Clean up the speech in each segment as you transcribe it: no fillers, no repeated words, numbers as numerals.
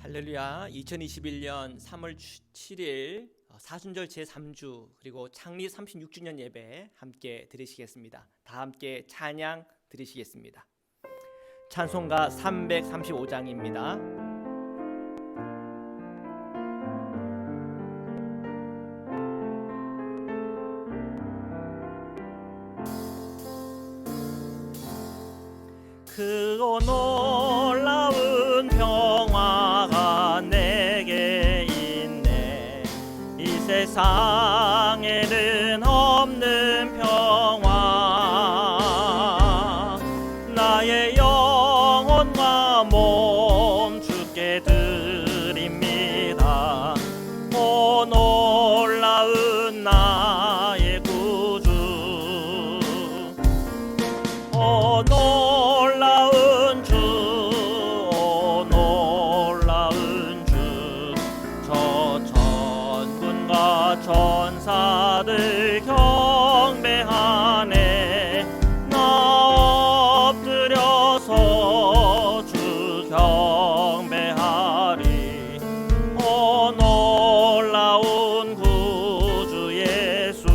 할렐루야. 2021년 3월 7일 사순절 제3주 그리고 창립 36주년 예배 함께 드리시겠습니다. 다 함께 찬양 드리시겠습니다. 찬송가 335장입니다. 그 놀라운 평화가 내게 있네. 이 세상에는 없는 평화. 나의 영혼과 몸 주께 드립니다. 오 놀라운 나의 구주. 오 놀라운 주, 오 놀라운 주. 저 천군과 천사들 경배하네. 나 엎드려서 주 경배하리. 오 놀라운 구주 예수.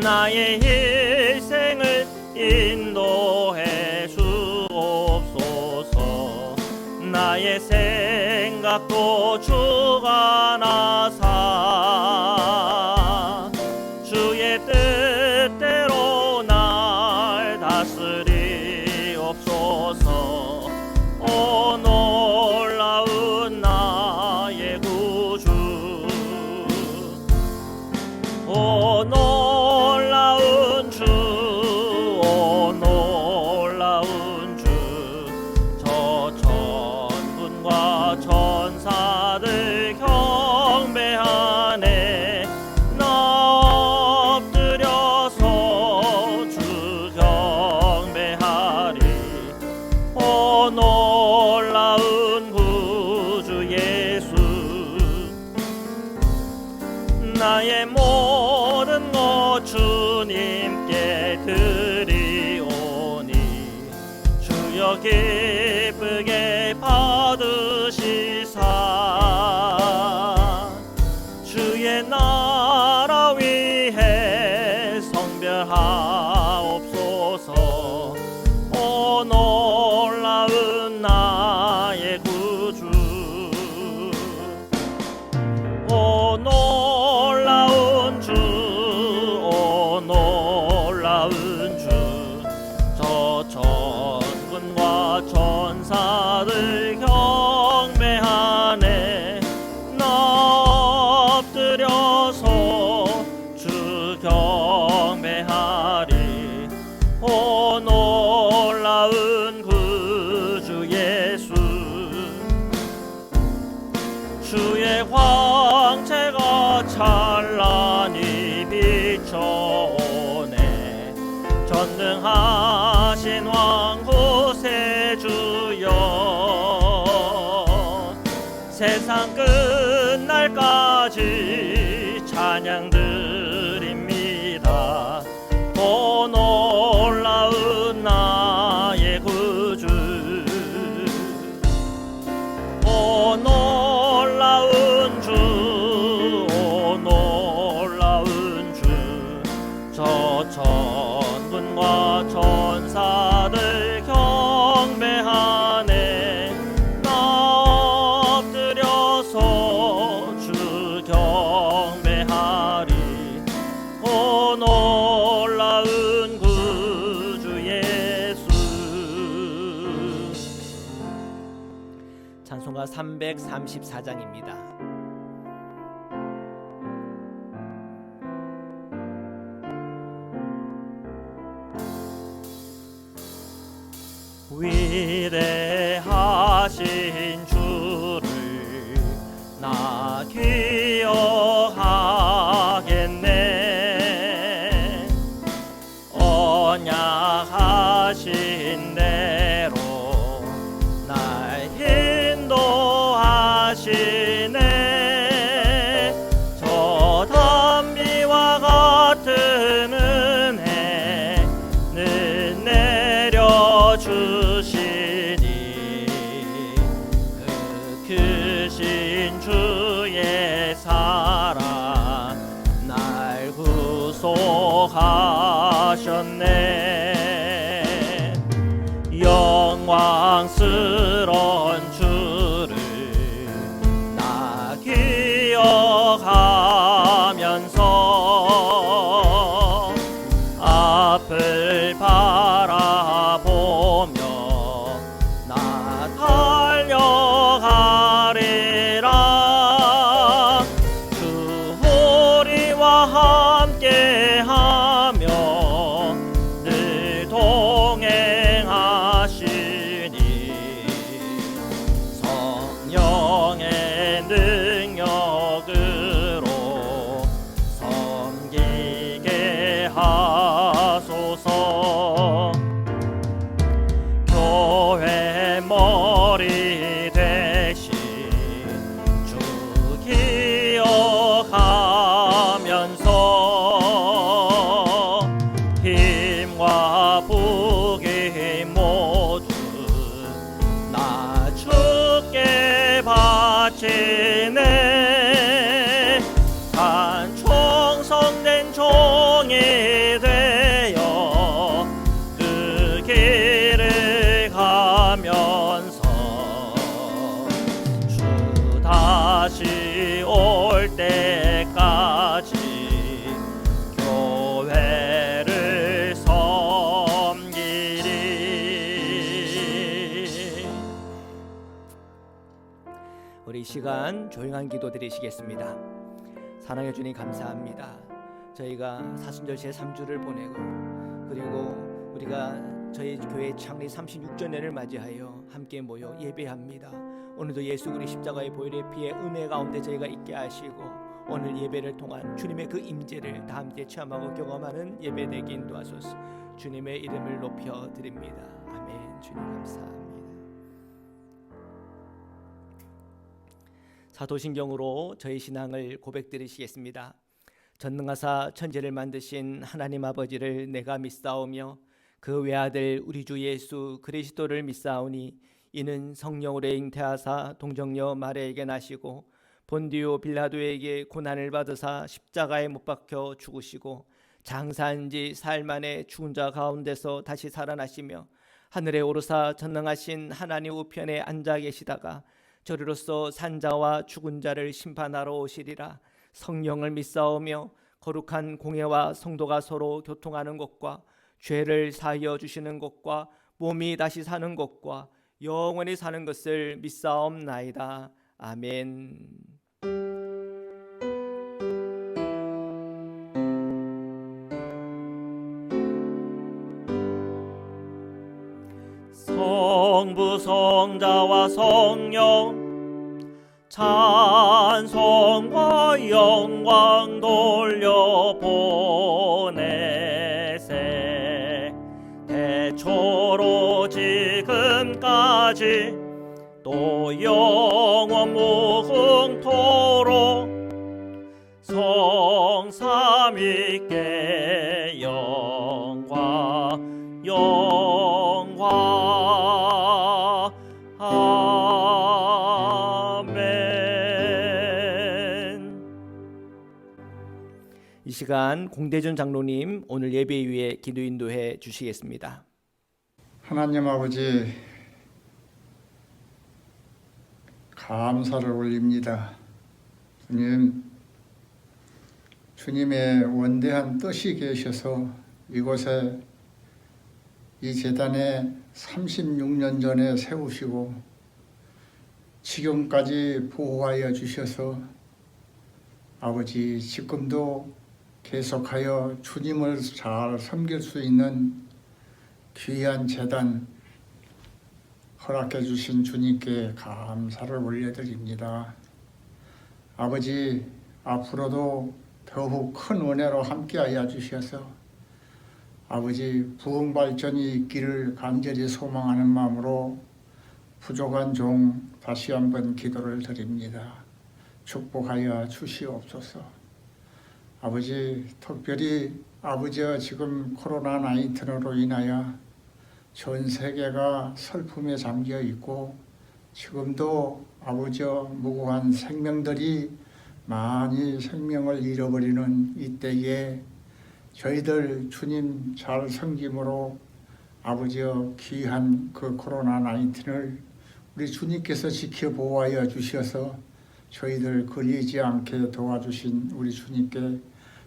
나의 일생을 인도해 주옵소서. 나의 생각도 주관하사 주의 뜻대로 날 다스리옵소서. 오 놀라운 나의 구주. 오 놀라운 주, 오 놀라운 주. 저 천군과 천사들 경배하네. 나 엎드려서 주 경배하리. 오 놀라운 구주 예수. 나의 모든 것 주님께 드리오니 주여 기쁘게 받으시사. 주의 나라 위해 성별하옵소서. 오 놀라운 나의 구주. 오 놀라운 주, 오 놀라운 주. 저 천군과 천사들 경배하네. 나 엎드려서 주 경배하리. 오 놀라운 구주 예수. 주의 광채가 찬란히 비춰오네. 전능하신 왕 구세주여. 세상 끝날까지 찬양 드립니다. 오 놀라운 나의 구주. 오 놀라운 주, 오 놀라운 주. 저 천군과 천사들 경배하네. 나 엎드려서 주 경배하리. 오 놀라운 구주 예수. 찬송가 334장입니다. 위대하신 주를 나 기억하겠네. 언약하신 대로 날 인도하시네. 저 담비와 같은 은혜 늘 내려주시니 기억하셨네. 영광스러운 주를 나 기억하면서 앞을 바라보며 나 달려가리라. 주 우리와 함께하며 늘 동행하시니 성령의 능력으로 섬기게 하소서. 교회 머리 대신 주 기억하면서 힘과 부귀 모두 나 주께 바치네. 단 충성된 종이 되어 그 길을 가면서 주 다시 올 때까지 교회를 섬기리. 우리 이 시간 조용한 기도 드리시겠습니다. 사랑해 주님 감사합니다. 저희가 사순절 제3주를 보내고 그리고 우리가 저희 교회 창립 36주년을 맞이하여 함께 모여 예배합니다. 오늘도 예수 그리스도 십자가의 보혈의 피의 은혜 가운데 저희가 있게 하시고 오늘 예배를 통한 주님의 그 임재를 다 함께 체험하고 경험하는 예배 되게 인도하소서. 주님의 이름을 높여 드립니다. 아멘. 주님 감사합니다. 사도신경으로 저희 신앙을 고백드리시겠습니다. 전능하사 천지를 만드신 하나님 아버지를 내가 믿사오며 그 외아들 우리 주 예수 그리스도를 믿사오니 이는 성령으로 잉태하사 동정녀 마리아에게 나시고 본디오 빌라도에게 고난을 받으사 십자가에 못 박혀 죽으시고 장사한 지 사흘 만에 죽은 자 가운데서 다시 살아나시며 하늘에 오르사 전능하신 하나님 우편에 앉아 계시다가 저리로서 산자와 죽은 자를 심판하러 오시리라. 성령을 믿사오며 거룩한 공회와 성도가 서로 교통하는 것과 죄를 사하여 주시는 것과 몸이 다시 사는 것과 영원히 사는 것을 믿사옵나이다. 아멘. 성부 성자와 성령 찬송과 영광 돌려보내세. 대초로 지금까지 또 영원 무궁토록 성삼위께 영광 아멘. 이 시간 공대준 장로님 오늘 예배 위에 기도 인도해 주시겠습니다. 하나님 아버지 감사를 올립니다. 주님의 원대한 뜻이 계셔서 이곳에 이 제단에 36년 전에 세우시고 지금까지 보호하여 주셔서 아버지 지금도 계속하여 주님을 잘 섬길 수 있는 귀한 제단 허락해 주신 주님께 감사를 올려드립니다. 아버지 앞으로도 더욱 큰 은혜로 함께하여 주셔서 아버지 부흥 발전이 있기를 간절히 소망하는 마음으로 부족한 종 다시 한번 기도를 드립니다. 축복하여 주시옵소서. 아버지 특별히 아버지와 지금 코로나19로 인하여 전 세계가 슬픔에 잠겨 있고 지금도 아버지와 무고한 생명들이 많이 생명을 잃어버리는 이때에 저희들 주님 잘 섬김으로 아버지여 귀한 그 코로나 19을 우리 주님께서 지켜보호하여 주셔서 저희들 걸리지 않게 도와주신 우리 주님께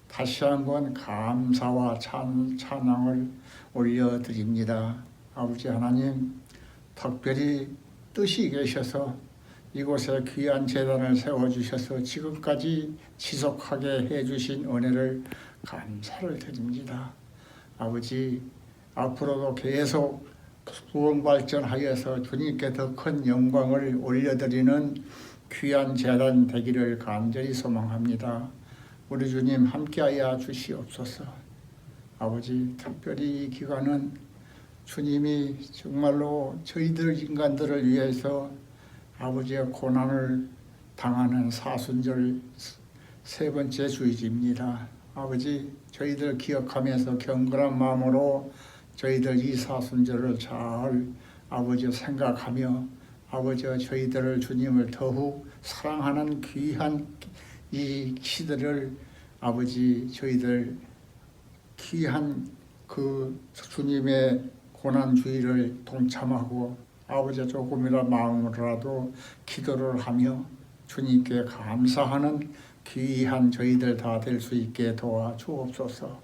다시 한번 감사와 찬양을 올려드립니다. 아버지 하나님, 특별히 뜻이 계셔서 이곳에 귀한 재단을 세워주셔서 지금까지 지속하게 해주신 은혜를 감사를 드립니다. 아버지, 앞으로도 계속 부흥 발전하여서 주님께 더 큰 영광을 올려드리는 귀한 재단 되기를 간절히 소망합니다. 우리 주님 함께하여 주시옵소서. 아버지, 특별히 이 기간은 주님이 정말로 저희들 인간들을 위해서 아버지의 고난을 당하는 사순절 세 번째 주일입니다. 아버지, 저희들 기억하면서 경건한 마음으로 저희들 이 사순절을 잘 아버지 생각하며 아버지 저희들을 주님을 더욱 사랑하는 귀한 이 시들을 아버지 저희들 귀한 그 주님의 고난 주의를 동참하고 아버지 조금이라 마음으로라도 기도를 하며 주님께 감사하는 귀한 저희들 다 될 수 있게 도와주옵소서.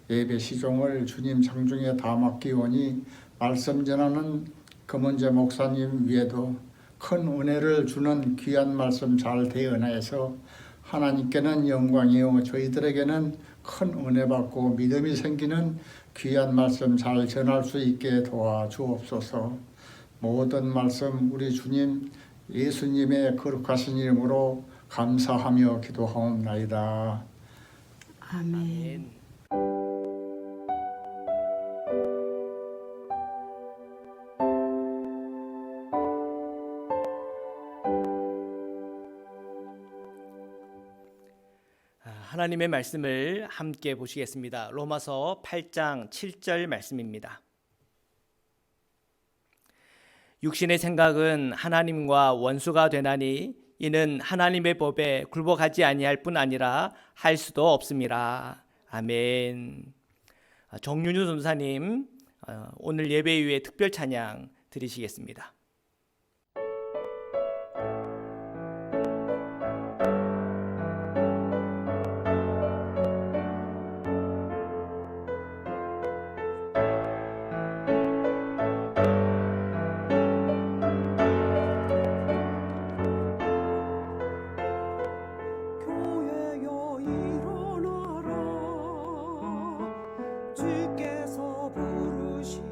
예배 시종을 주님 장중에 다 맡기오니 말씀 전하는 금은재 목사님 위에도 큰 은혜를 주는 귀한 말씀 잘 대언하여서 하나님께는 영광이요 저희들에게는 큰 은혜 받고 믿음이 생기는 귀한 말씀 잘 전할 수 있게 도와주옵소서. 모든 말씀 우리 주님 예수님의 거룩하신 이름으로 감사하며 기도하옵나이다. 아멘. 하나님의 말씀을 함께 보시겠습니다. 로마서 8장 7절 말씀입니다. 육신의 생각은 하나님과 원수가 되나니 이는 하나님의 법에 굴복하지 아니할 뿐 아니라 할 수도 없습니다. 아멘. 정윤주 전사님 오늘 예배 이후에 특별 찬양 드리시겠습니다. 교회여 일어나라 주께서 부르시니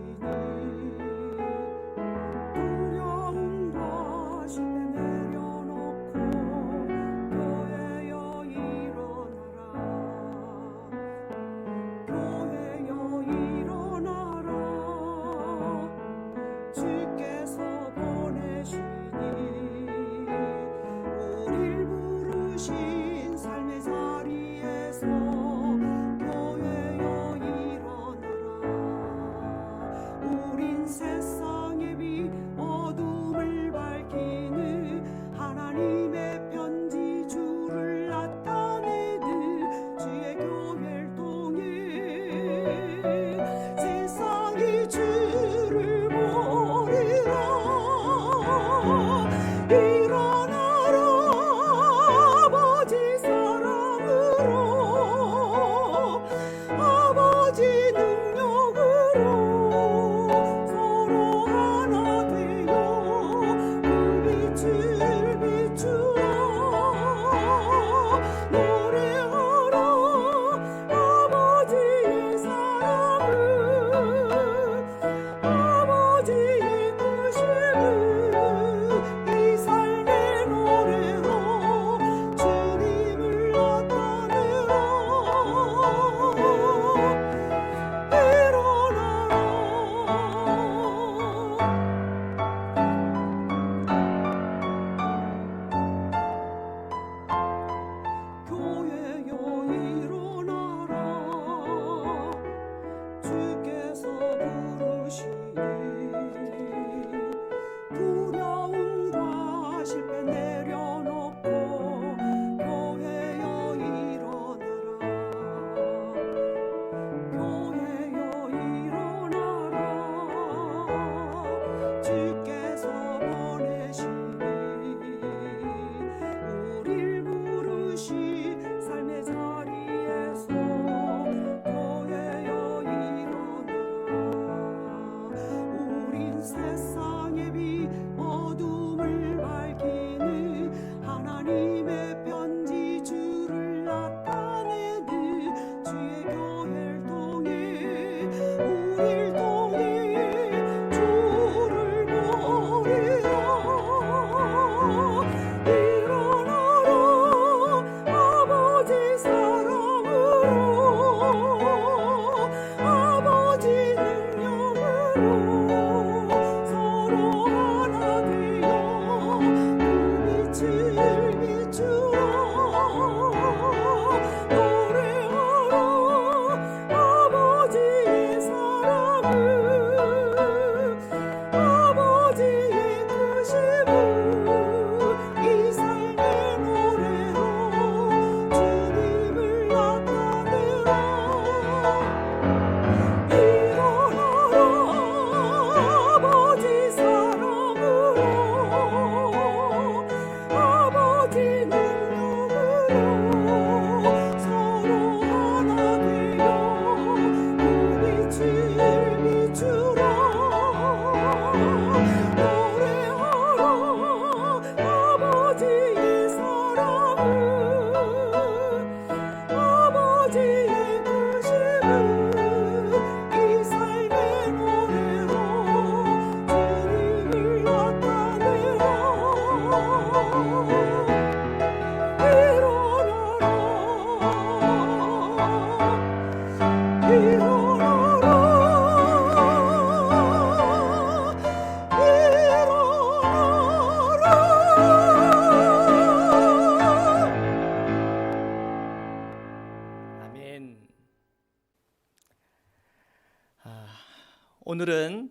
오늘은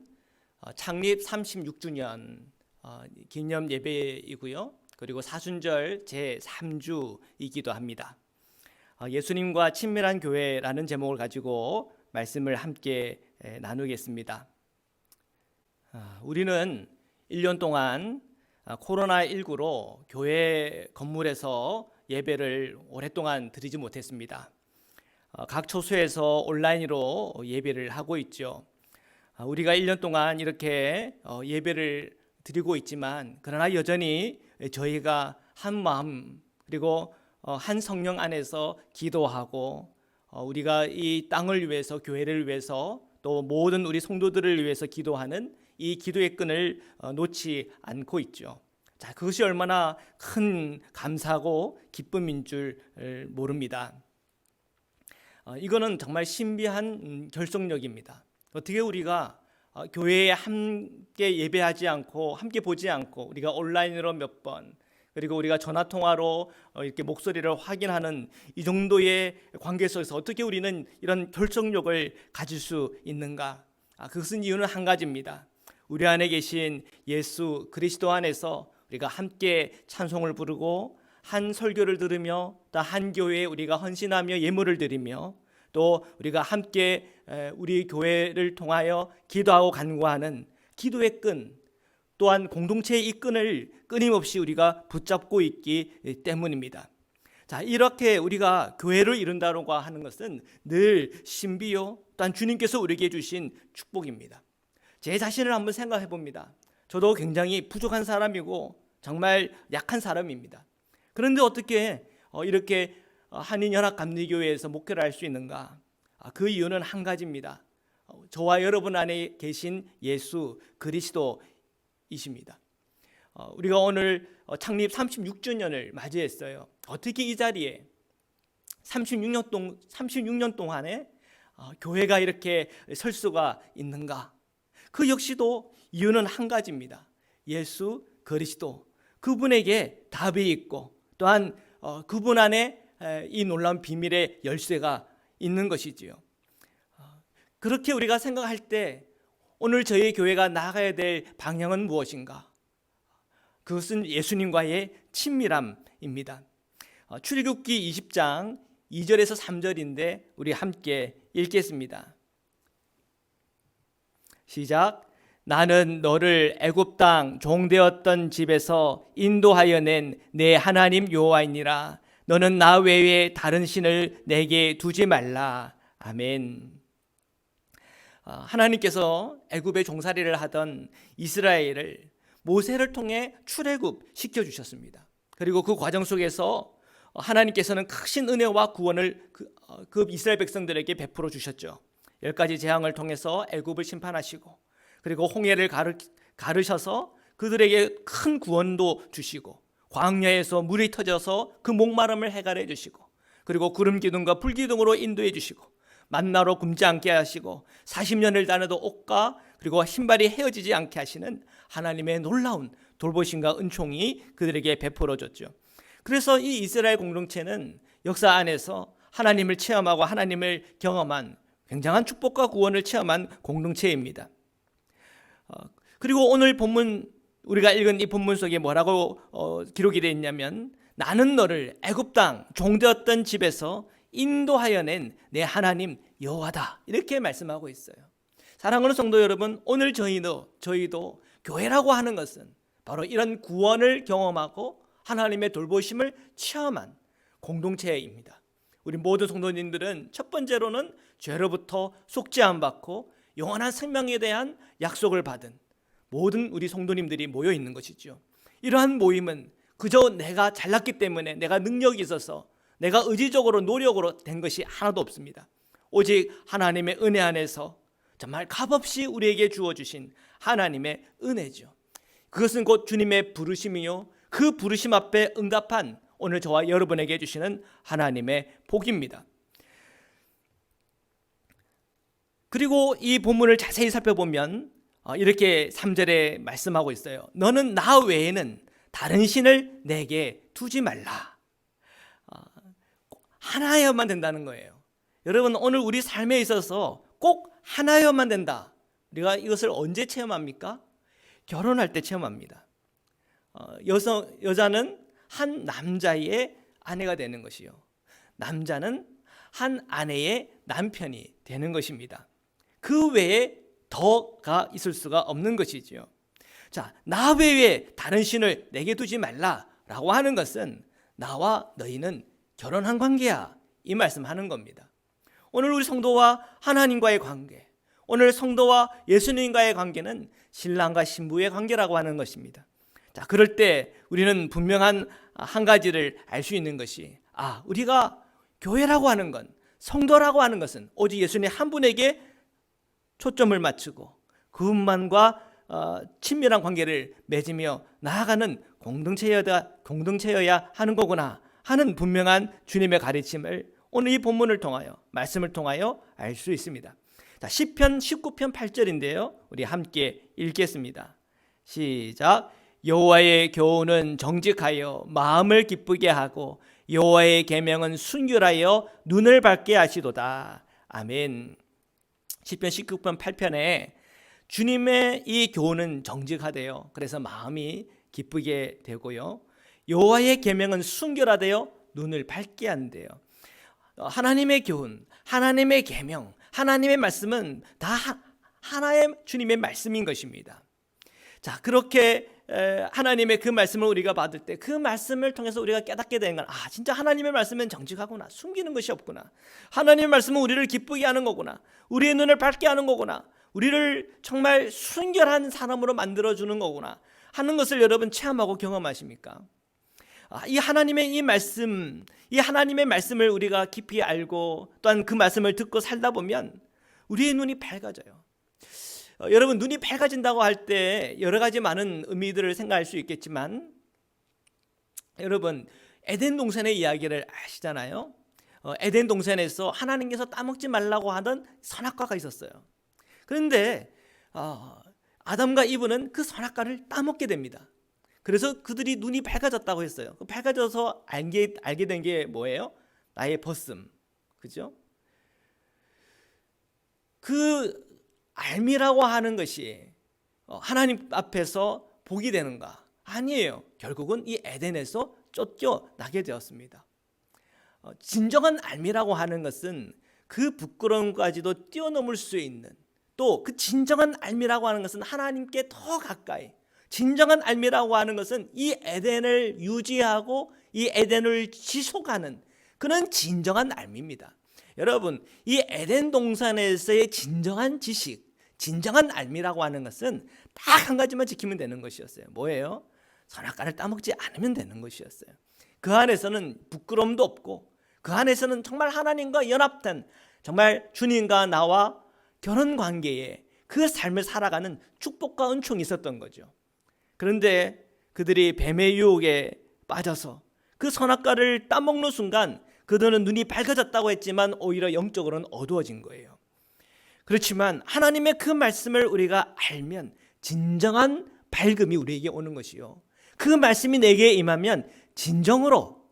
창립 36주년 기념 예배이고요. 그리고 사순절 제3주이기도 합니다. 예수님과 친밀한 교회라는 제목을 가지고 말씀을 함께 나누겠습니다. 우리는 1년 동안 코로나19로 교회 건물에서 예배를 오랫동안 드리지 못했습니다. 각 초소에서 온라인으로 예배를 하고 있죠. 우리가 1년 동안 이렇게 예배를 드리고 있지만 그러나 여전히 저희가 한 마음 그리고 한 성령 안에서 기도하고 우리가 이 땅을 위해서 교회를 위해서 또 모든 우리 성도들을 위해서 기도하는 이 기도의 끈을 놓지 않고 있죠. 자, 그것이 얼마나 큰 감사고 기쁨인 줄 모릅니다. 이거는 정말 신비한 결속력입니다. 어떻게 우리가 교회에 함께 예배하지 않고 함께 보지 않고 우리가 온라인으로 몇 번 그리고 우리가 전화 통화로 이렇게 목소리를 확인하는 이 정도의 관계 속에서 어떻게 우리는 이런 결속력을 가질 수 있는가? 그것은 이유는 한 가지입니다. 우리 안에 계신 예수 그리스도 안에서 우리가 함께 찬송을 부르고 한 설교를 들으며 또 한 교회에 우리가 헌신하며 예물을 드리며 또 우리가 함께 우리 교회를 통하여 기도하고 간구하는 기도의 끈 또한 공동체의 이 끈을 끊임없이 우리가 붙잡고 있기 때문입니다. 자, 이렇게 우리가 교회를 이룬다고 하는 것은 늘 신비요 또한 주님께서 우리에게 주신 축복입니다. 제 자신을 한번 생각해 봅니다. 저도 굉장히 부족한 사람이고 정말 약한 사람입니다. 그런데 어떻게 이렇게 한인연합감리교회에서 목회를 할 수 있는가? 그 이유는 한 가지입니다. 저와 여러분 안에 계신 예수 그리스도이십니다. 우리가 오늘 창립 36주년을 맞이했어요. 어떻게 이 자리에 36년 동안에 교회가 이렇게 설 수가 있는가? 그 역시도 이유는 한 가지입니다. 예수 그리스도 그분에게 답이 있고 또한 그분 안에 이 놀라운 비밀의 열쇠가 있는 것이지요. 그렇게 우리가 생각할 때 오늘 저희 교회가 나아가야 될 방향은 무엇인가? 그것은 예수님과의 친밀함입니다. 출애굽기 20장 2절에서 3절인데 우리 함께 읽겠습니다. 시작. 나는 너를 애굽 땅 종되었던 집에서 인도하여 낸 내 하나님 여호와이니라. 너는 나 외에 다른 신을 내게 두지 말라. 아멘. 하나님께서 애굽에 종살이를 하던 이스라엘을 모세를 통해 출애굽 시켜주셨습니다. 그리고 그 과정 속에서 하나님께서는 크신 은혜와 구원을 그 이스라엘 백성들에게 베풀어 주셨죠. 10가지 재앙을 통해서 애굽을 심판하시고 그리고 홍해를 가르셔서 그들에게 큰 구원도 주시고 광야에서 물이 터져서 그 목마름을 해결해 주시고 그리고 구름 기둥과 불 기둥으로 인도해 주시고 만나로 굶지 않게 하시고 40년을 다녀도 옷과 그리고 신발이 헤어지지 않게 하시는 하나님의 놀라운 돌보심과 은총이 그들에게 베풀어졌죠. 그래서 이 이스라엘 공동체는 역사 안에서 하나님을 체험하고 하나님을 경험한 굉장한 축복과 구원을 체험한 공동체입니다. 그리고 오늘 본문 우리가 읽은 이 본문 속에 뭐라고 기록이 되어 있냐면 나는 너를 애굽 땅 종되었던 집에서 인도하여 낸 내 하나님 여호와다 이렇게 말씀하고 있어요. 사랑하는 성도 여러분, 오늘 저희도 교회라고 하는 것은 바로 이런 구원을 경험하고 하나님의 돌보심을 체험한 공동체입니다. 우리 모든 성도님들은 첫 번째로는 죄로부터 속죄함 받고 영원한 생명에 대한 약속을 받은 모든 우리 성도님들이 모여 있는 것이죠. 이러한 모임은 그저 내가 잘났기 때문에 내가 능력이 있어서 내가 의지적으로 노력으로 된 것이 하나도 없습니다. 오직 하나님의 은혜 안에서 정말 값없이 우리에게 주어주신 하나님의 은혜죠. 그것은 곧 주님의 부르심이요 그 부르심 앞에 응답한 오늘 저와 여러분에게 주시는 하나님의 복입니다. 그리고 이 본문을 자세히 살펴보면 이렇게 3절에 말씀하고 있어요. 너는 나 외에는 다른 신을 내게 두지 말라. 하나여만 된다는 거예요. 여러분 오늘 우리 삶에 있어서 꼭 하나여만 된다. 우리가 이것을 언제 체험합니까? 결혼할 때 체험합니다. 여자는 한 남자의 아내가 되는 것이요, 남자는 한 아내의 남편이 되는 것입니다. 그 외에 더가 있을 수가 없는 것이지요. 자, 나 외에 다른 신을 내게 두지 말라라고 하는 것은 나와 너희는 결혼한 관계야, 이 말씀하는 겁니다. 오늘 우리 성도와 하나님과의 관계, 오늘 성도와 예수님과의 관계는 신랑과 신부의 관계라고 하는 것입니다. 자, 그럴 때 우리는 분명한 한 가지를 알 수 있는 것이, 우리가 교회라고 하는 건, 성도라고 하는 것은 오직 예수님 한 분에게 초점을 맞추고 그분만과 친밀한 관계를 맺으며 나아가는 공동체여야 하는 거구나 하는 분명한 주님의 가르침을 오늘 이 본문을 통하여, 말씀을 통하여 알 수 있습니다. 자, 시편 19편 8절인데요. 우리 함께 읽겠습니다. 시작. 여호와의 교훈은 정직하여 마음을 기쁘게 하고 여호와의 계명은 순결하여 눈을 밝게 하시도다. 아멘. 시편 19편 8편에 주님의 이 교훈은 정직하대요. 그래서 마음이 기쁘게 되고요, 여호와의 계명은 순결하대요. 눈을 밝게 한대요. 하나님의 교훈, 하나님의 계명, 하나님의 말씀은 다 하나의 주님의 말씀인 것입니다. 자, 그렇게 하나님의 그 말씀을 우리가 받을 때 그 말씀을 통해서 우리가 깨닫게 되는 건, 진짜 하나님의 말씀은 정직하구나, 숨기는 것이 없구나, 하나님의 말씀은 우리를 기쁘게 하는 거구나, 우리의 눈을 밝게 하는 거구나, 우리를 정말 순결한 사람으로 만들어주는 거구나 하는 것을 여러분 체험하고 경험하십니까? 이 하나님의 이 말씀, 이 하나님의 말씀을 우리가 깊이 알고 또한 그 말씀을 듣고 살다 보면 우리의 눈이 밝아져요. 여러분, 눈이 밝아진다고 할 때 여러 가지 많은 의미들을 생각할 수 있겠지만, 여러분 에덴 동산의 이야기를 아시잖아요. 에덴 동산에서 하나님께서 따먹지 말라고 하던 선악과가 있었어요. 그런데 아담과 이브는 그 선악과를 따먹게 됩니다. 그래서 그들이 눈이 밝아졌다고 했어요. 밝아져서 알게 된 게 뭐예요? 나의 벗음, 그죠? 그 알미라고 하는 것이 하나님 앞에서 복이 되는가? 아니에요. 결국은 이 에덴에서 쫓겨나게 되었습니다. 진정한 알미라고 하는 것은 그 부끄러움까지도 뛰어넘을 수 있는, 또 그 진정한 알미라고 하는 것은 하나님께 더 가까이, 진정한 알미라고 하는 것은 이 에덴을 유지하고 이 에덴을 지속하는 그런 진정한 알미입니다. 여러분, 이 에덴 동산에서의 진정한 지식, 진정한 알미라고 하는 것은 딱 한 가지만 지키면 되는 것이었어요. 뭐예요? 선악과를 따먹지 않으면 되는 것이었어요. 그 안에서는 부끄러움도 없고, 그 안에서는 정말 하나님과 연합된, 정말 주님과 나와 결혼 관계에 그 삶을 살아가는 축복과 은총이 있었던 거죠. 그런데 그들이 뱀의 유혹에 빠져서 그 선악과를 따먹는 순간 그들은 눈이 밝아졌다고 했지만 오히려 영적으로는 어두워진 거예요. 그렇지만 하나님의 그 말씀을 우리가 알면 진정한 밝음이 우리에게 오는 것이요, 그 말씀이 내게 임하면 진정으로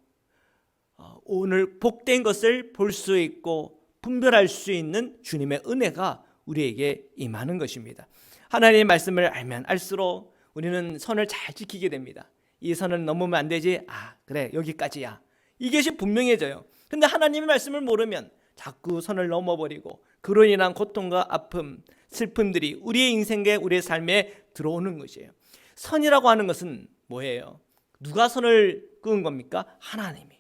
오늘 복된 것을 볼 수 있고 분별할 수 있는 주님의 은혜가 우리에게 임하는 것입니다. 하나님의 말씀을 알면 알수록 우리는 선을 잘 지키게 됩니다. 이 선을 넘으면 안 되지, 그래 여기까지야, 이것이 분명해져요. 근데 하나님의 말씀을 모르면 자꾸 선을 넘어버리고 그로 인한 고통과 아픔, 슬픔들이 우리의 인생에, 우리의 삶에 들어오는 것이에요. 선이라고 하는 것은 뭐예요? 누가 선을 그은 겁니까? 하나님이.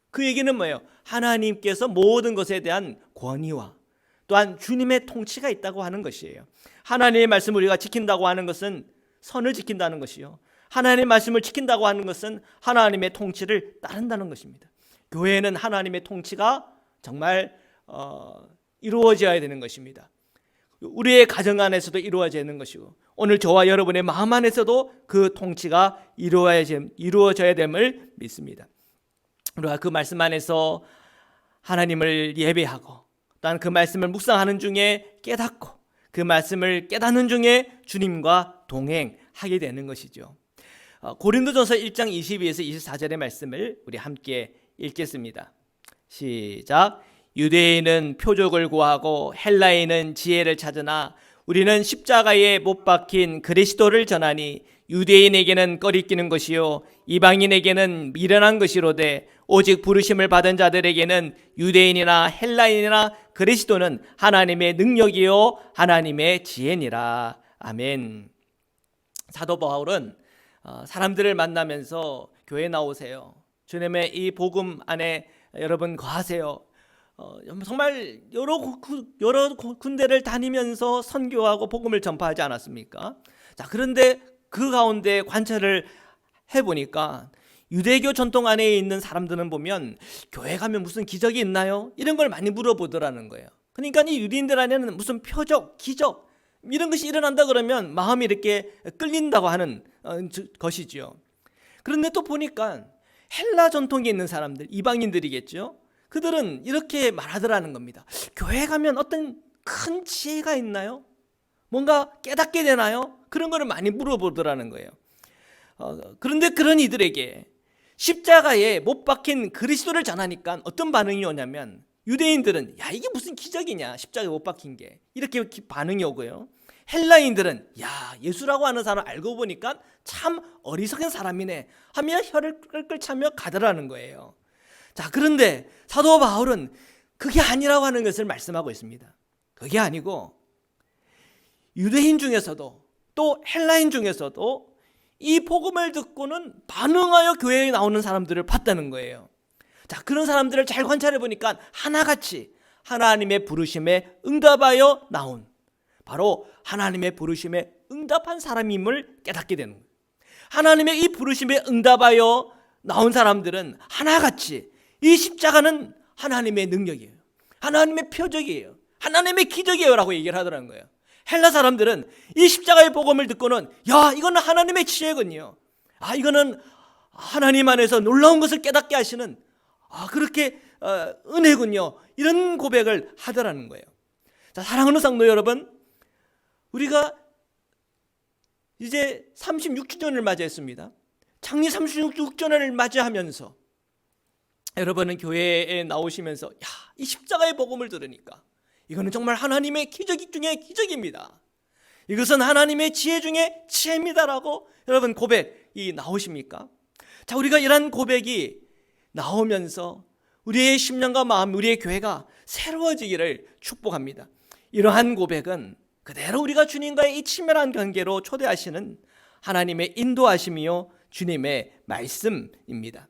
그 얘기는 뭐예요? 하나님께서 모든 것에 대한 권위와 또한 주님의 통치가 있다고 하는 것이에요. 하나님의 말씀을 우리가 지킨다고 하는 것은 선을 지킨다는 것이요, 하나님의 말씀을 지킨다고 하는 것은 하나님의 통치를 따른다는 것입니다. 교회는 하나님의 통치가 정말 이루어져야 되는 것입니다. 우리의 가정 안에서도 이루어져야 되는 것이고, 오늘 저와 여러분의 마음 안에서도 그 통치가 이루어져야 됨을 믿습니다. 우리가 그 말씀 안에서 하나님을 예배하고 또한 그 말씀을 묵상하는 중에 깨닫고 그 말씀을 깨닫는 중에 주님과 동행하게 되는 것이죠. 고린도전서 1장 22에서 24절의 말씀을 우리 함께 읽겠습니다. 시작. 유대인은 표적을 구하고 헬라인은 지혜를 찾으나 우리는 십자가에 못 박힌 그리스도를 전하니 유대인에게는 꺼리끼는 것이요 이방인에게는 미련한 것이로되 오직 부르심을 받은 자들에게는 유대인이나 헬라인이나 그리스도는 하나님의 능력이요 하나님의 지혜니라. 아멘. 사도 바울은 사람들을 만나면서 교회 나오세요. 주님의 이 복음 안에 여러분 거하세요. 정말 여러 군데를 다니면서 선교하고 복음을 전파하지 않았습니까? 자, 그런데 그 가운데 관찰을 해보니까 유대교 전통 안에 있는 사람들은 보면 교회 가면 무슨 기적이 있나요? 이런 걸 많이 물어보더라는 거예요. 그러니까 이 유대인들 안에는 무슨 표적, 기적 이런 것이 일어난다 그러면 마음이 이렇게 끌린다고 하는 것이죠. 그런데 또 보니까 헬라 전통에 있는 사람들, 이방인들이겠죠. 그들은 이렇게 말하더라는 겁니다. 교회 가면 어떤 큰 지혜가 있나요? 뭔가 깨닫게 되나요? 그런 거를 많이 물어보더라는 거예요. 그런데 그런 이들에게 십자가에 못 박힌 그리스도를 전하니까 어떤 반응이 오냐면 유대인들은 야 이게 무슨 기적이냐 십자가에 못 박힌 게 이렇게 반응이 오고요. 헬라인들은 야 예수라고 하는 사람 알고 보니까 참 어리석은 사람이네 하며 혀를 끌끌 차며 가더라는 거예요. 자, 그런데 사도 바울은 그게 아니라고 하는 것을 말씀하고 있습니다. 그게 아니고 유대인 중에서도 또 헬라인 중에서도 이 복음을 듣고는 반응하여 교회에 나오는 사람들을 봤다는 거예요. 자, 그런 사람들을 잘 관찰해 보니까 하나같이 하나님의 부르심에 응답하여 나온 바로 하나님의 부르심에 응답한 사람임을 깨닫게 되는 거예요. 하나님의 이 부르심에 응답하여 나온 사람들은 하나같이 이 십자가는 하나님의 능력이에요. 하나님의 표적이에요. 하나님의 기적이에요 라고 얘기를 하더라는 거예요. 헬라 사람들은 이 십자가의 복음을 듣고는 야 이거는 하나님의 지혜군요. 아 이거는 하나님 안에서 놀라운 것을 깨닫게 하시는 그렇게 은혜군요. 이런 고백을 하더라는 거예요. 자, 사랑하는 성도 여러분, 우리가 이제 36주년을 맞이했습니다. 창립 36주년을 맞이하면서 여러분은 교회에 나오시면서 이 십자가의 복음을 들으니까 이거는 정말 하나님의 기적 중에 기적입니다. 이것은 하나님의 지혜 중에 지혜입니다라고 여러분 고백이 나오십니까? 자, 우리가 이런 고백이 나오면서 우리의 심령과 마음, 우리의 교회가 새로워지기를 축복합니다. 이러한 고백은 그대로 우리가 주님과의 이 친밀한 관계로 초대하시는 하나님의 인도하심이요 주님의 말씀입니다.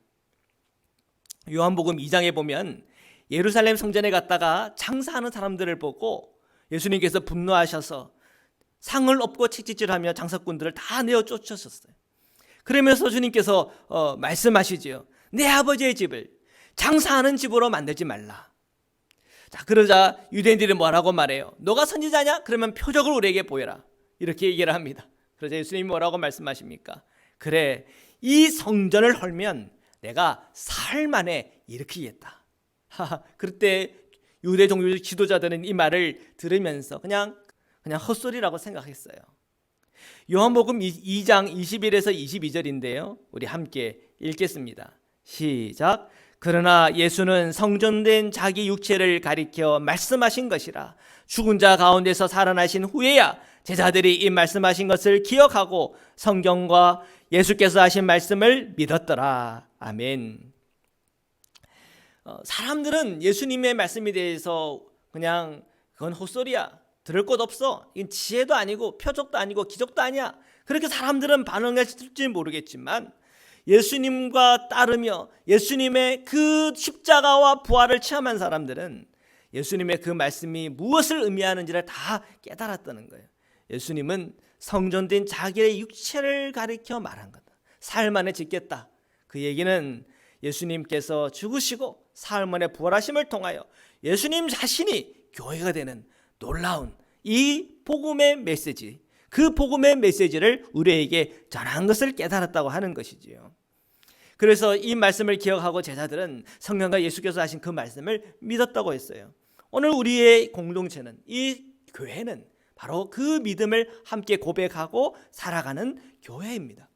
요한복음 2장에 보면 예루살렘 성전에 갔다가 장사하는 사람들을 보고 예수님께서 분노하셔서 상을 엎고 채찍질하며 장사꾼들을 다 내어 쫓으셨어요. 그러면서 주님께서 말씀하시지요. 내 아버지의 집을 장사하는 집으로 만들지 말라. 자, 그러자 유대인들이 뭐라고 말해요? 너가 선지자냐? 그러면 표적을 우리에게 보여라. 이렇게 얘기를 합니다. 그러자 예수님이 뭐라고 말씀하십니까? 그래, 이 성전을 헐면 내가 사흘 만에 일으키겠다. 그때 유대 종교 지도자들은 이 말을 들으면서 그냥 헛소리라고 생각했어요. 요한복음 2장 21에서 22절인데요. 우리 함께 읽겠습니다. 시작. 그러나 예수는 성전된 자기 육체를 가리켜 말씀하신 것이라. 죽은 자 가운데서 살아나신 후에야 제자들이 이 말씀하신 것을 기억하고 성경과 예수께서 하신 말씀을 믿었더라. 아멘. 사람들은 예수님의 말씀에 대해서 그냥 그건 헛소리야. 들을 곳 없어. 이건 지혜도 아니고 표적도 아니고 기적도 아니야. 그렇게 사람들은 반응할지 모르겠지만 예수님과 따르며 예수님의 그 십자가와 부활을 체험한 사람들은 예수님의 그 말씀이 무엇을 의미하는지를 다 깨달았다는 거예요. 예수님은 성전된 자기의 육체를 가리켜 말한 거다. 사흘 만에 짓겠다. 그 얘기는 예수님께서 죽으시고 사흘 만에 부활하심을 통하여 예수님 자신이 교회가 되는 놀라운 이 복음의 메시지, 그 복음의 메시지를 우리에게 전한 것을 깨달았다고 하는 것이지요. 그래서 이 말씀을 기억하고 제자들은 성령과 예수께서 하신 그 말씀을 믿었다고 했어요. 오늘 우리의 공동체는, 이 교회는 바로 그 믿음을 함께 고백하고 살아가는 교회입니다.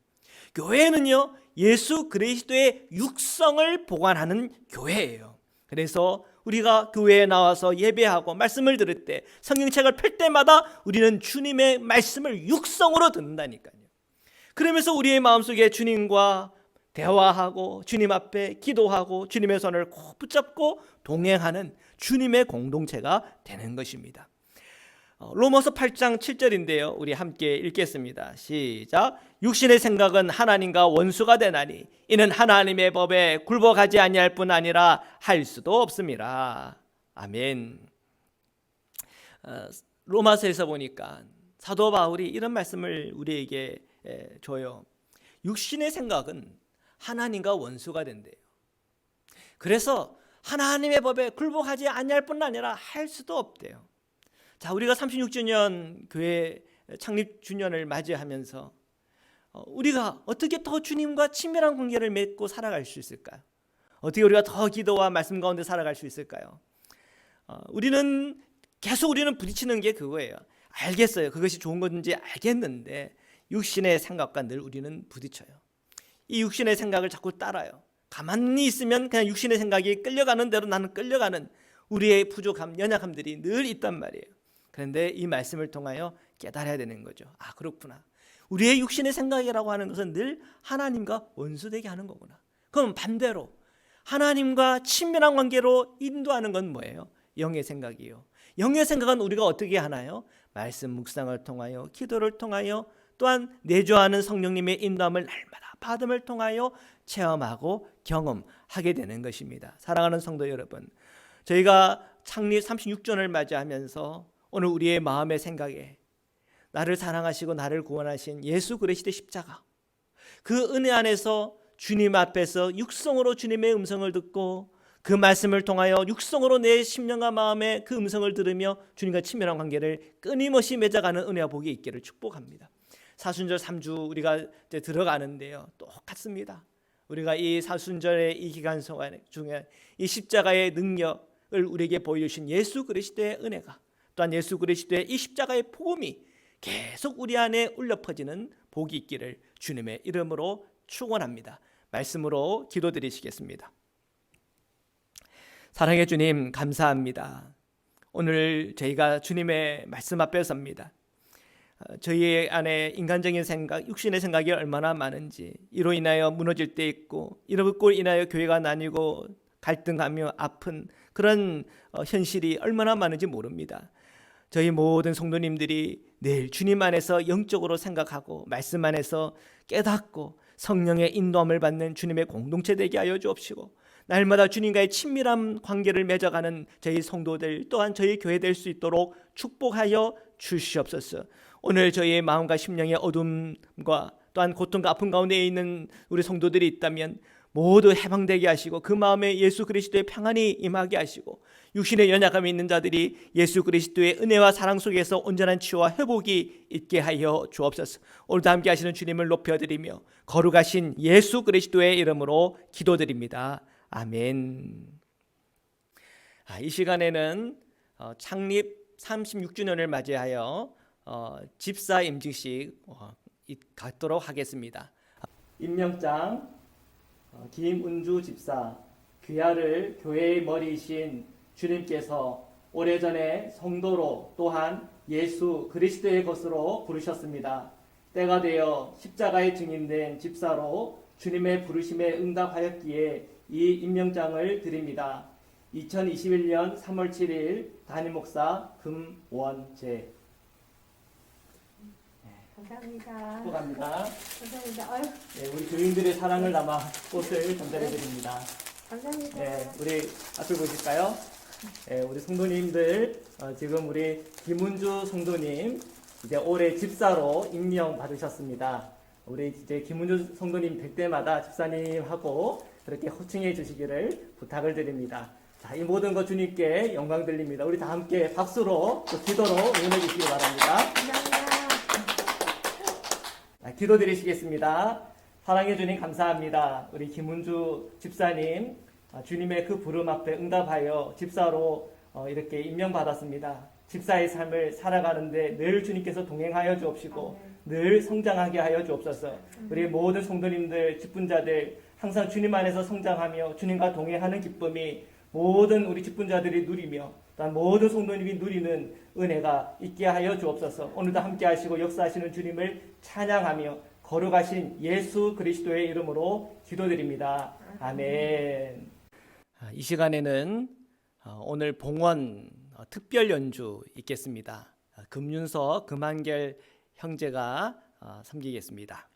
교회는요, 예수 그리스도의 육성을 보관하는 교회예요. 그래서 우리가 교회에 나와서 예배하고 말씀을 들을 때, 성경책을 펼 때마다 우리는 주님의 말씀을 육성으로 듣는다니까요. 그러면서 우리의 마음속에 주님과 대화하고 주님 앞에 기도하고 주님의 손을 꼭 붙잡고 동행하는 주님의 공동체가 되는 것입니다. 로마서 8장 7절인데요. 우리 함께 읽겠습니다. 시작. 육신의 생각은 하나님과 원수가 되나니 이는 하나님의 법에 굴복하지 아니할 뿐 아니라 할 수도 없습니다. 아멘. 로마서에서 보니까 사도 바울이 이런 말씀을 우리에게 줘요. 육신의 생각은 하나님과 원수가 된대요. 그래서 하나님의 법에 굴복하지 아니할 뿐 아니라 할 수도 없대요. 자, 우리가 36주년 교회 창립 주년을 맞이하면서 우리가 어떻게 더 주님과 친밀한 관계를 맺고 살아갈 수 있을까요? 어떻게 우리가 더 기도와 말씀 가운데 살아갈 수 있을까요? 우리는 부딪히는 게 그거예요. 알겠어요. 그것이 좋은 건지 알겠는데 육신의 생각과 늘 우리는 부딪혀요. 이 육신의 생각을 자꾸 따라요. 가만히 있으면 그냥 육신의 생각이 끌려가는 대로 나는 끌려가는 우리의 부족함, 연약함들이 늘 있단 말이에요. 그런데 이 말씀을 통하여 깨달아야 되는 거죠. 아, 그렇구나. 우리의 육신의 생각이라고 하는 것은 늘 하나님과 원수되게 하는 거구나. 그럼 반대로 하나님과 친밀한 관계로 인도하는 건 뭐예요? 영의 생각이요. 영의 생각은 우리가 어떻게 하나요? 말씀 묵상을 통하여, 기도를 통하여, 또한 내주하는 성령님의 인도함을 날마다 받음을 통하여 체험하고 경험하게 되는 것입니다. 사랑하는 성도 여러분, 저희가 창립 36주년을 맞이하면서 오늘 우리의 마음의 생각에 나를 사랑하시고 나를 구원하신 예수 그리스도의 십자가, 그 은혜 안에서 주님 앞에서 육성으로 주님의 음성을 듣고 그 말씀을 통하여 육성으로 내 심령과 마음에 그 음성을 들으며 주님과 친밀한 관계를 끊임없이 맺어가는 은혜와 복이 있기를 축복합니다. 사순절 3주 우리가 이제 들어가는데요, 똑같습니다. 우리가 이 사순절의 이 기간 중에 이 십자가의 능력을 우리에게 보여주신 예수 그리스도의 은혜가, 또한 예수 그리스도의 이 십자가의 복음이 계속 우리 안에 울려 퍼지는 복이 있기를 주님의 이름으로 축원합니다. 말씀으로 기도드리시겠습니다. 사랑의 주님, 감사합니다. 오늘 저희가 주님의 말씀 앞에 섭니다. 저희 안에 인간적인 생각, 육신의 생각이 얼마나 많은지, 이로 인하여 무너질 때 있고, 이로 인하여 교회가 나뉘고 갈등하며 아픈 그런 현실이 얼마나 많은지 모릅니다. 저희 모든 성도님들이 늘 주님 안에서 영적으로 생각하고 말씀 안에서 깨닫고 성령의 인도함을 받는 주님의 공동체 되게 하여 주옵시고, 날마다 주님과의 친밀한 관계를 맺어가는 저희 성도들, 또한 저희 교회 될 수 있도록 축복하여 주시옵소서. 오늘 저희의 마음과 심령의 어둠과 또한 고통과 아픔 가운데 있는 우리 성도들이 있다면 모두 해방되게 하시고, 그 마음에 예수 그리스도의 평안이 임하게 하시고, 육신의 연약함이 있는 자들이 예수 그리스도의 은혜와 사랑 속에서 온전한 치유와 회복이 있게 하여 주옵소서. 오늘도 함께 하시는 주님을 높여드리며 거룩하신 예수 그리스도의 이름으로 기도드립니다. 아멘. 이 시간에는 창립 36주년을 맞이하여 집사 임직식 갖도록 하겠습니다. 임명장 김은주 집사, 귀하를 교회의 머리이신 주님께서 오래전에 성도로 또한 예수 그리스도의 것으로 부르셨습니다. 때가 되어 십자가의 증인된 집사로 주님의 부르심에 응답하였기에 이 임명장을 드립니다. 2021년 3월 7일 담임 목사 금원재. 감사합니다. 축복합니다. 감사합니다. 아유, 네, 우리 교인들의 사랑을 담아 꽃을 전달해 드립니다. 감사합니다. 네, 우리 앞을 보실까요? 네, 우리 성도님들, 지금 우리 김은주 성도님 이제 올해 집사로 임명 받으셨습니다. 우리 이제 김은주 성도님 될 때마다 집사님하고 그렇게 호칭해 주시기를 부탁을 드립니다. 자, 이 모든 것 주님께 영광 돌립니다. 우리 다 함께 박수로 또 기도로 응원해 주시기 바랍니다. 감사합니다. 기도 드리시겠습니다. 사랑해 주님 감사합니다. 우리 김은주 집사님, 주님의 그 부름 앞에 응답하여 집사로 이렇게 임명받았습니다. 집사의 삶을 살아가는데 늘 주님께서 동행하여 주옵시고 늘 성장하게 하여 주옵소서. 우리 모든 성도님들, 직분자들 항상 주님 안에서 성장하며 주님과 동행하는 기쁨이 모든 우리 직분자들이 누리며 또한 모든 성도님이 누리는 은혜가 있게 하여 주옵소서. 오늘도 함께 하시고 역사하시는 주님을 찬양하며 거룩하신 예수 그리스도의 이름으로 기도드립니다. 아멘. 이 시간에는 오늘 봉헌 특별 연주 있겠습니다. 금윤서 금한결 형제가 섬기겠습니다.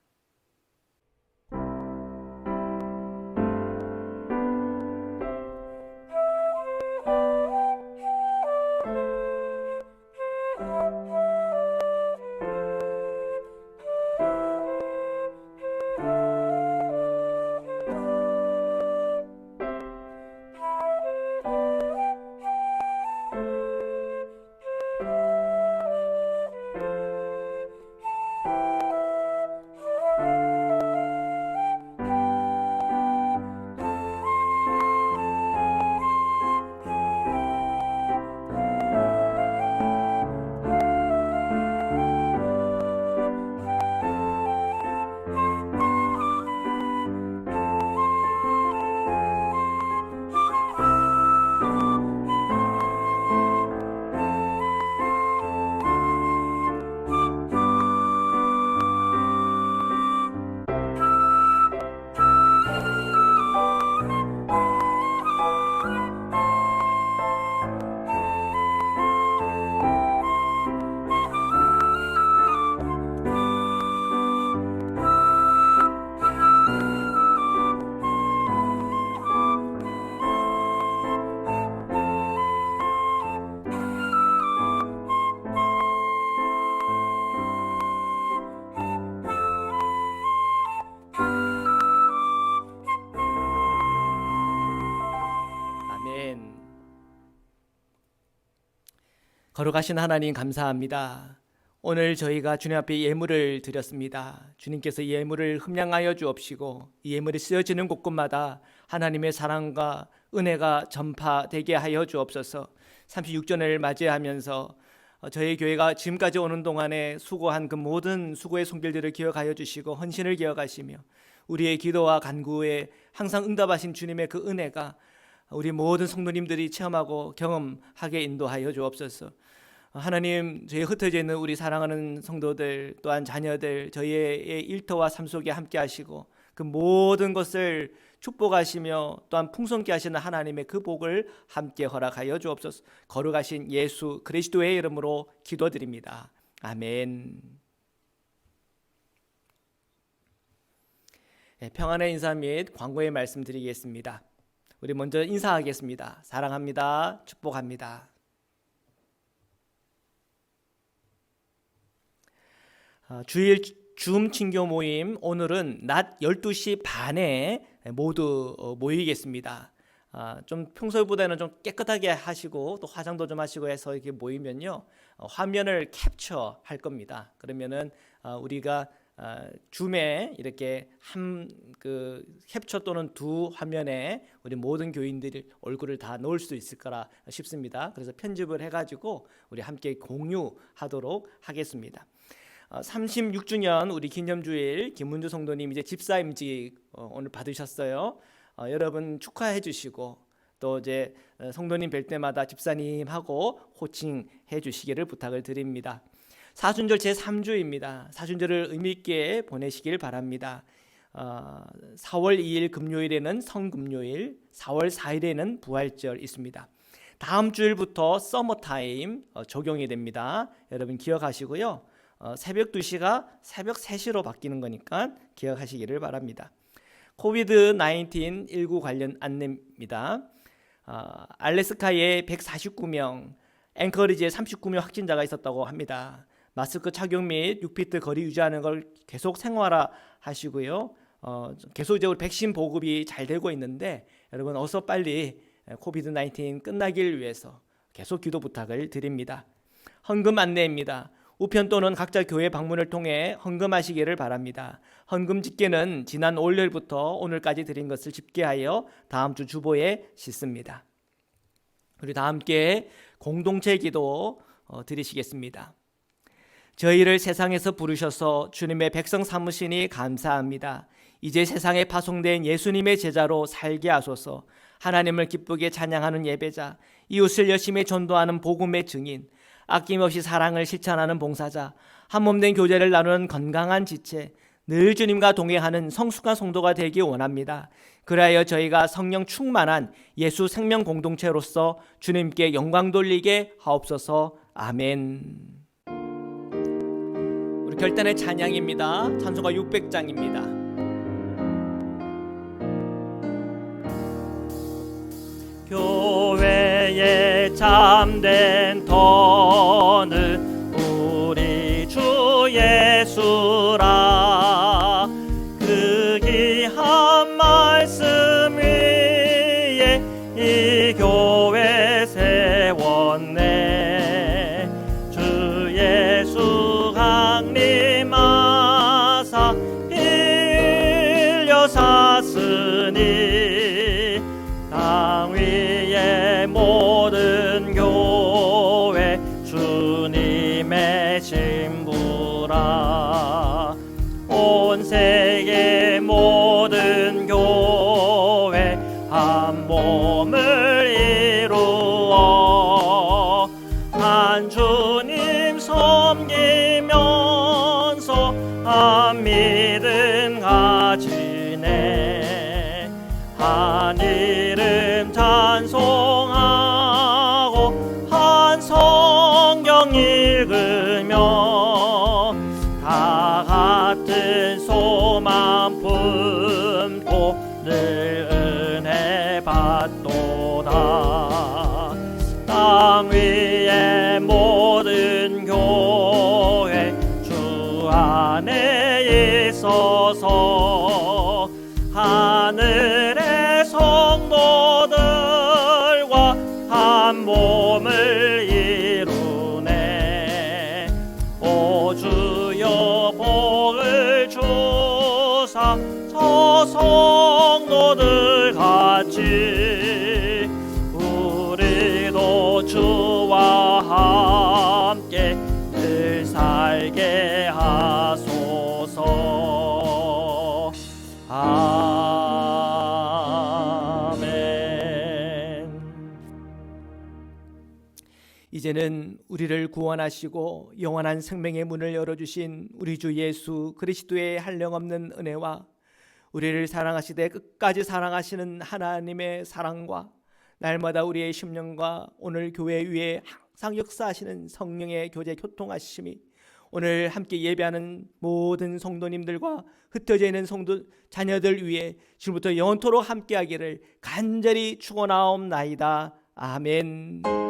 아멘. 거룩하신 하나님 감사합니다. 오늘 저희가 주님 앞에 예물을 드렸습니다. 주님께서 이 예물을 흠량하여 주옵시고 이 예물이 쓰여지는 곳곳마다 하나님의 사랑과 은혜가 전파되게 하여 주옵소서. 36전을 맞이하면서 저희 교회가 지금까지 오는 동안에 수고한 그 모든 수고의 손길들을 기억하여 주시고 헌신을 기억하시며 우리의 기도와 간구에 항상 응답하신 주님의 그 은혜가 우리 모든 성도님들이 체험하고 경험하게 인도하여 주옵소서. 하나님, 저희 흩어져 있는 우리 사랑하는 성도들 또한 자녀들 저희의 일터와 삶 속에 함께 하시고 그 모든 것을 축복하시며 또한 풍성케 하시는 하나님의 그 복을 함께 허락하여 주옵소서. 거룩하신 예수 그리스도의 이름으로 기도드립니다. 아멘. 평안의 인사 및 광고의 말씀 드리겠습니다. 우리 먼저 인사하겠습니다. 사랑합니다. 축복합니다. 주일 줌 친교 모임 오늘은 낮 12시 반에 모두 모이겠습니다. 좀 평소보다는 좀 깨끗하게 하시고 또 화장도 좀 하시고 해서 이렇게 모이면요 화면을 캡처할 겁니다. 그러면은 우리가 줌에 이렇게 한 그 캡처 또는 두 화면에 우리 모든 교인들이 얼굴을 다 넣을 수 있을 거라 싶습니다. 그래서 편집을 해가지고 우리 함께 공유하도록 하겠습니다. 36주년 우리 기념주일 김문주 성도님 이제 집사임직 오늘 받으셨어요. 여러분 축하해 주시고 또 이제 성도님 뵐 때마다 집사님하고 호칭해 주시기를 부탁을 드립니다. 사순절 제3주입니다. 사순절을 의미 있게 보내시길 바랍니다. 4월 2일 금요일에는 성금요일, 4월 4일에는 부활절 있습니다. 다음 주일부터 서머타임 적용이 됩니다. 여러분 기억하시고요. 새벽 2시가 새벽 3시로 바뀌는 거니까 기억하시기를 바랍니다. 코비드-19 관련 안내입니다. 알래스카에 149명, 앵커리지에 39명 확진자가 있었다고 합니다. 마스크 착용 및 6피트 거리 유지하는 걸 계속 생활화하시고요. 계속적으로 백신 보급이 잘 되고 있는데 여러분 어서 빨리 코비드-19 끝나길 위해서 계속 기도 부탁을 드립니다. 헌금 안내입니다. 우편 또는 각자 교회 방문을 통해 헌금하시기를 바랍니다. 헌금 집계는 지난 월요일부터 오늘까지 드린 것을 집계하여 다음 주 주보에 싣습니다. 우리 다 함께 공동체 기도 드리시겠습니다. 저희를 세상에서 부르셔서 주님의 백성 삼으시니 감사합니다. 이제 세상에 파송된 예수님의 제자로 살게 하소서. 하나님을 기쁘게 찬양하는 예배자, 이웃을 열심히 전도하는 복음의 증인, 아낌없이 사랑을 실천하는 봉사자, 한몸된 교제를 나누는 건강한 지체, 늘 주님과 동행하는 성숙한 성도가 되기 원합니다. 그리하여 저희가 성령 충만한 예수 생명 공동체로서 주님께 영광 돌리게 하옵소서. 아멘. 우리 결단의 찬양입니다. 찬송가 600장입니다. 교회의 참된 터는 우리 주 예수라. 그 귀한 말씀 위에 이 교회 세웠네. 주 예수 강림하사 일려 샀으니 땅 위의 모든 교회 주님의 신부라. 온 세계 모든 교회 한 몸을 이루어 한 주님 섬기면서 한 믿음 가지네. 한 이름 찬송하고 한 성경 읽으며 다 같은 소망 품고 늘 은혜 받도다. 땅 위의 모든 교회 주 안에 있어서 하늘의 성도들과 한 몸을 이루네. 오 주여 복을 주사 저 성도들 같이 우리도 주와 함께 늘 살게 하소서. 아멘. 이제는 우리를 구원하시고 영원한 생명의 문을 열어주신 우리 주 예수 그리스도의 한량없는 은혜와 우리를 사랑하시되 끝까지 사랑하시는 하나님의 사랑과 날마다 우리의 심령과 오늘 교회 위에 항상 역사하시는 성령의 교제 교통하심이 오늘 함께 예배하는 모든 성도님들과 흩어져 있는 성도 자녀들 위해 지금부터 영원토록 함께하기를 간절히 축원하옵나이다. 아멘.